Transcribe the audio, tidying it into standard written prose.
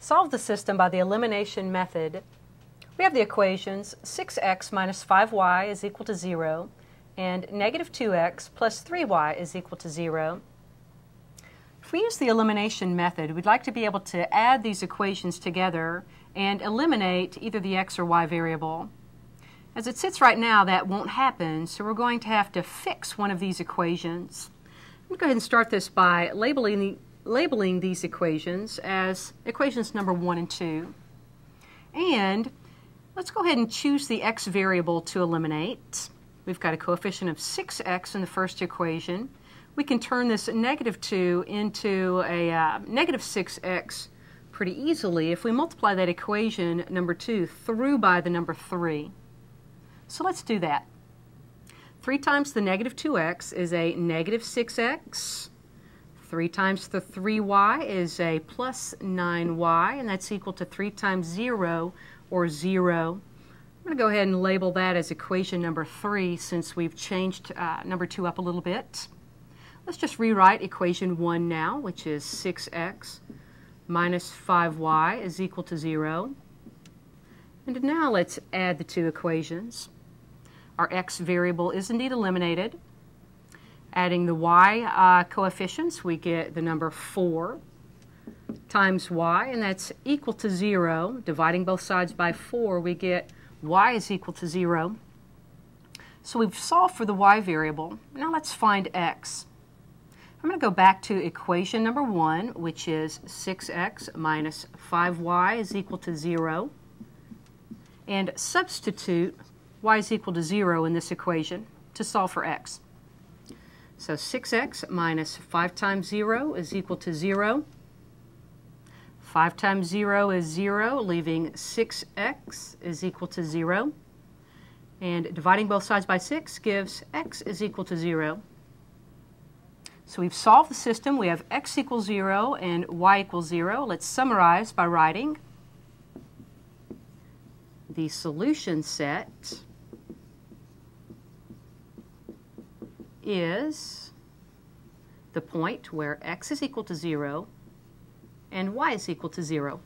Solve the system by the elimination method. We have the equations 6x minus 5y is equal to 0 and negative 2x plus 3y is equal to 0. If we use the elimination method, we'd like to be able to add these equations together and eliminate either the x or y variable. As it sits right now, that won't happen, so we're going to have to fix one of these equations. I'm going to go ahead and start this by labeling these equations as equations number 1 and 2. And let's go ahead and choose the x variable to eliminate. We've got a coefficient of 6x in the first equation. We can turn this negative 2 into a negative 6x pretty easily if we multiply that equation number 2 through by the number 3. So let's do that. 3 times the negative 2x is a negative 6x. 3 times the 3y is a plus 9y, and that's equal to 3 times 0, or 0. I'm going to go ahead and label that as equation number 3 since we've changed number 2 up a little bit. Let's just rewrite equation 1 now, which is 6x minus 5y is equal to 0. And now let's add the two equations. Our x variable is indeed eliminated. Adding the y coefficients, we get the number 4 times y, and that's equal to 0. Dividing both sides by 4, we get y is equal to 0. So we've solved for the y variable. Now let's find x. I'm going to go back to equation number 1, which is 6x minus 5y is equal to 0, and substitute y is equal to 0 in this equation to solve for x. So 6x minus 5 times 0 is equal to 0. 5 times 0 is 0, leaving 6x is equal to 0. And dividing both sides by 6 gives x is equal to 0. So we've solved the system. We have x equals 0 and y equals 0. Let's summarize by writing the solution set is the point where x is equal to 0 and y is equal to 0.